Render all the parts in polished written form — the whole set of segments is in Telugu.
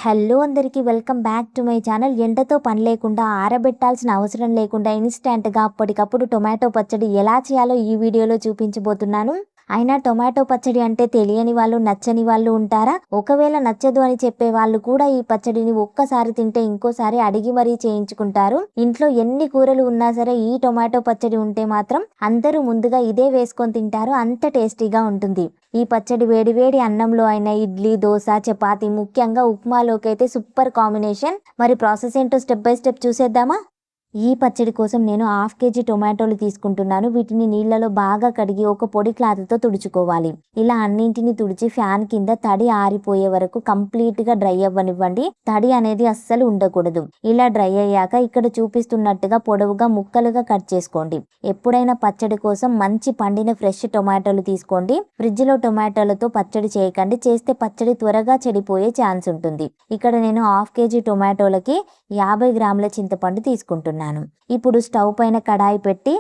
హలో అందరికీ welcome back to my channel. ఎండతో పని లేకుండా ఆరబెట్టాల్సిన అవసరం లేకుండా ఇన్స్టెంట్గా అప్పటికప్పుడు టొమాటో పచ్చడి ఎలా చేయాలో ఈ వీడియోలో చూపించబోతున్నాను. అయినా టొమాటో పచ్చడి అంటే తెలియని వాళ్ళు, నచ్చని వాళ్ళు ఉంటారా? ఒకవేళ నచ్చదు అని చెప్పే వాళ్ళు కూడా ఈ పచ్చడిని ఒక్కసారి తింటే ఇంకోసారి అడిగి మరీ చేయించుకుంటారు. ఇంట్లో ఎన్ని కూరలు ఉన్నా సరే ఈ టొమాటో పచ్చడి ఉంటే మాత్రం అందరూ ముందుగా ఇదే వేసుకొని తింటారు. అంత టేస్టీగా ఉంటుంది. ఈ పచ్చడి వేడి వేడి అన్నంలో అయినా, ఇడ్లీ, దోశ, చపాతి, ముఖ్యంగా ఉప్మాలోకి అయితే సూపర్ కాంబినేషన్. మరి ప్రాసెస్ ఏంటో స్టెప్ బై స్టెప్ చూసేద్దామా? ఈ పచ్చడి కోసం నేను 1/2 కేజీ టొమాటోలు తీసుకుంటున్నాను. వీటిని నీళ్ళలో బాగా కడిగి ఒక పొడి క్లాత్తో తుడుచుకోవాలి. ఇలా అన్నింటిని తుడిచి ఫ్యాన్ కింద తడి ఆరిపోయే వరకు కంప్లీట్గా డ్రై అవ్వనివ్వండి. తడి అనేది అస్సలు ఉండకూడదు. ఇలా డ్రై అయ్యాక ఇక్కడ చూపిస్తున్నట్టుగా పొడవుగా ముక్కలుగా కట్ చేసుకోండి. ఎప్పుడైనా పచ్చడి కోసం మంచి పండిన ఫ్రెష్ టొమాటోలు తీసుకోండి. ఫ్రిడ్జ్లో టొమాటోలతో పచ్చడి చేయకండి. చేస్తే పచ్చడి త్వరగా చెడిపోయే ఛాన్స్ ఉంటుంది. ఇక్కడ నేను 1/2 కేజీ టొమాటోలకి 50 గ్రాముల చింతపండు తీసుకుంటున్నాను. ఇప్పుడు స్టవ్ పైన కడాయి పెట్టి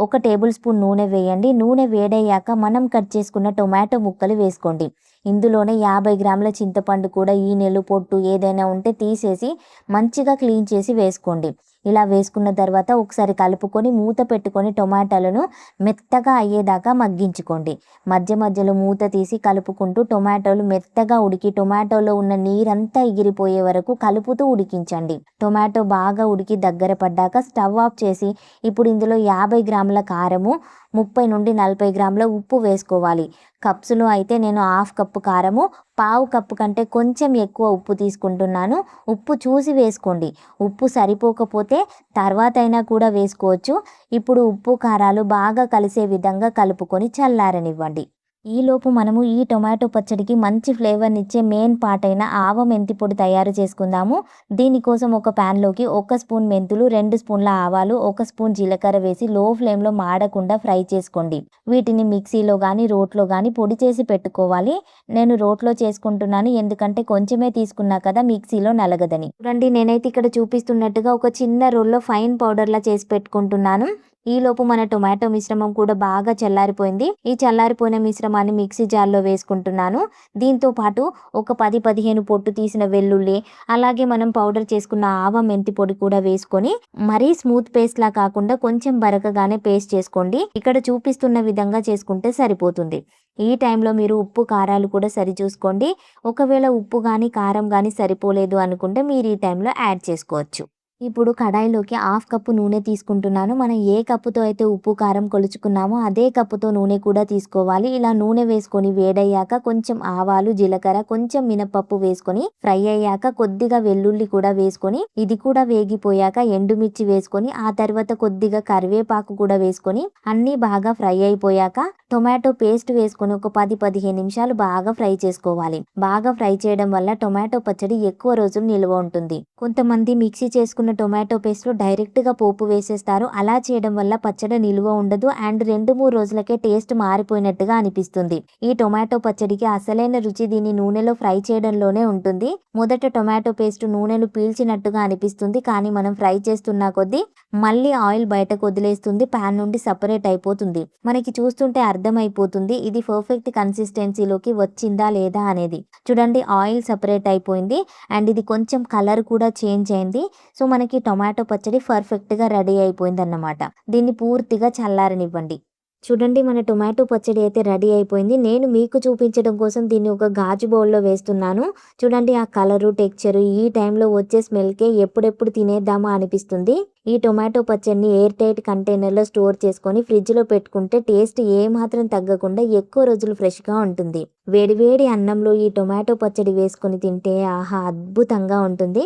1 టేబుల్ స్పూన్ నూనె వేయండి. నూనె వేడయ్యాక మనం కట్ చేసుకున్న టొమాటో ముక్కలు వేసుకోండి. ఇందులోనే 50 గ్రాముల చింతపండు కూడా ఈనెలు, పొట్టు ఏదైనా ఉంటే తీసేసి మంచిగా క్లీన్ చేసి వేసుకోండి. ఇలా వేసుకున్న తర్వాత ఒకసారి కలుపుకొని మూత పెట్టుకొని టొమాటోలను మెత్తగా అయ్యేదాకా మగ్గించుకోండి. మధ్య మధ్యలో మూత తీసి కలుపుకుంటూ టొమాటోలు మెత్తగా ఉడికి టొమాటోలో ఉన్న నీరంతా ఎగిరిపోయే వరకు కలుపుతూ ఉడికించండి. టొమాటో బాగా ఉడికి దగ్గర పడ్డాక స్టవ్ ఆఫ్ చేసి ఇప్పుడు ఇందులో 50 గ్రాముల కారము, 30 నుండి 40 గ్రాముల ఉప్పు వేసుకోవాలి. కప్స్లో అయితే నేను 1/2 కప్పు కారము, 1/4 కప్పు కంటే కొంచెం ఎక్కువ ఉప్పు తీసుకుంటున్నాను. ఉప్పు చూసి వేసుకోండి. ఉప్పు సరిపోకపోతే తర్వాత అయినా కూడా వేసుకోవచ్చు. ఇప్పుడు ఉప్పు కారాలు బాగా కలిసే విధంగా కలుపుకొని చల్లారనివ్వండి. ఈలోపు మనము ఈ టొమాటో పచ్చడికి మంచి ఫ్లేవర్నిచ్చే మెయిన్ పార్ట్ అయిన ఆవ మెంతి పొడి తయారు చేసుకుందాము. దీనికోసం ఒక ప్యాన్లోకి 1 స్పూన్ మెంతులు, 2 స్పూన్ల ఆవాలు, 1 స్పూన్ జీలకర్ర వేసి లో ఫ్లేమ్లో మాడకుండా ఫ్రై చేసుకోండి. వీటిని మిక్సీలో కానీ రోట్లో కానీ పొడి చేసి పెట్టుకోవాలి. నేను రోట్లో చేసుకుంటున్నాను, ఎందుకంటే కొంచెమే తీసుకున్నా కదా మిక్సీలో నలగదని. చూడండి, నేనైతే ఇక్కడ చూపిస్తున్నట్టుగా ఒక చిన్న రోల్లో ఫైన్ పౌడర్లా చేసి పెట్టుకుంటున్నాను. ఈలోపు మన టొమాటో మిశ్రమం కూడా బాగా చల్లారిపోయింది. ఈ చల్లారిపోయిన మిశ్రమాన్ని మిక్సీ జార్లో వేసుకుంటున్నాను. దీంతో పాటు ఒక 10-15 పొట్టు తీసిన వెల్లుల్లి, అలాగే మనం పౌడర్ చేసుకున్న ఆవ మెంతి పొడి కూడా వేసుకొని మరీ స్మూత్ పేస్ట్ లా కాకుండా కొంచెం బరకగానే పేస్ట్ చేసుకోండి. ఇక్కడ చూపిస్తున్న విధంగా చేసుకుంటే సరిపోతుంది. ఈ టైంలో మీరు ఉప్పు కారాలు కూడా సరి చూసుకోండి. ఒకవేళ ఉప్పు కానీ కారం కానీ సరిపోలేదు అనుకుంటే మీరు ఈ టైంలో యాడ్ చేసుకోవచ్చు. ఇప్పుడు కడాయిలోకి 1/2 కప్పు నూనె తీసుకుంటున్నాను. మనం ఏ కప్పుతో అయితే ఉప్పు కారం కొలుచుకున్నామో అదే కప్పుతో నూనె కూడా తీసుకోవాలి. ఇలా నూనె వేసుకొని వేడయ్యాక కొంచెం ఆవాలు, జీలకర్ర, కొంచెం మినపప్పు వేసుకొని ఫ్రై అయ్యాక కొద్దిగా వెల్లుల్లి కూడా వేసుకొని ఇది కూడా వేగిపోయాక ఎండుమిర్చి వేసుకొని ఆ తర్వాత కొద్దిగా కరివేపాకు కూడా వేసుకొని అన్నీ బాగా ఫ్రై అయిపోయాక టొమాటో పేస్ట్ వేసుకొని ఒక 10-15 నిమిషాలు బాగా ఫ్రై చేసుకోవాలి. బాగా ఫ్రై చేయడం వల్ల టొమాటో పచ్చడి ఎక్కువ రోజులు నిల్వ ఉంటుంది. కొంతమంది మిక్సీ చేసుకున్న టొమాటో పేస్ట్లో డైరెక్ట్గా పోపు వేసేస్తారు. అలా చేయడం వల్ల పచ్చడి నిల్వ ఉండదు అండ్ 2-3 రోజులకే టేస్ట్ మారిపోయినట్టుగా అనిపిస్తుంది. ఈ టొమాటో పచ్చడికి అసలైన రుచి దీన్ని నూనెలో ఫ్రై చేయడంలోనే ఉంటుంది. మొదట టొమాటో పేస్ట్ నూనెలు పీల్చినట్టుగా అనిపిస్తుంది, కానీ మనం ఫ్రై చేస్తున్న కొద్దీ మళ్ళీ ఆయిల్ బయటకు వదిలేస్తుంది, ప్యాన్ నుండి సపరేట్ అయిపోతుంది. మనకి చూస్తుంటే అర్థమైపోతుంది ఇది పర్ఫెక్ట్ కన్సిస్టెన్సీలోకి వచ్చిందా లేదా అనేది. చూడండి, ఆయిల్ సపరేట్ అయిపోయింది అండ్ ఇది కొంచెం కలర్ కూడా చేంజ్ అయింది. సో మనకి టొమాటో పచ్చడి పర్ఫెక్ట్గా రెడీ అయిపోయింది అన్నమాట. దీన్ని పూర్తిగా చల్లారనివ్వండి. చూడండి, మన టొమాటో పచ్చడి అయితే రెడీ అయిపోయింది. నేను మీకు చూపించడం కోసం దీన్ని ఒక గాజు బౌల్లో వేస్తున్నాను. చూడండి, ఆ కలరు, టెక్చరు, ఈ టైంలో వచ్చే స్మెల్కే ఎప్పుడెప్పుడు తినేద్దామా అనిపిస్తుంది. ఈ టొమాటో పచ్చడిని ఎయిర్ టైట్ కంటైనర్లో స్టోర్ చేసుకొని ఫ్రిడ్జ్లో పెట్టుకుంటే టేస్ట్ ఏమాత్రం తగ్గకుండా ఎక్కువ రోజులు ఫ్రెష్గా ఉంటుంది. వేడివేడి అన్నంలో ఈ టొమాటో పచ్చడి వేసుకొని తింటే ఆహా అద్భుతంగా ఉంటుంది.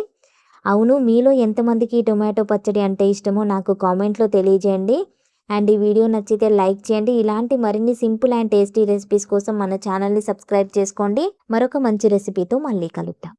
అవును, మీలో ఎంతమందికి ఈ టొమాటో పచ్చడి అంటే ఇష్టమో నాకు కామెంట్లో తెలియజేయండి. అండ్ ఈ వీడియో నచ్చితే లైక్ చేయండి. ఇలాంటి మరిన్ని సింపుల్ అండ్ టేస్టీ రెసిపీస్ కోసం మన ఛానల్ని సబ్స్క్రైబ్ చేసుకోండి. మరొక మంచి రెసిపీతో మళ్ళీ కలుద్దాం.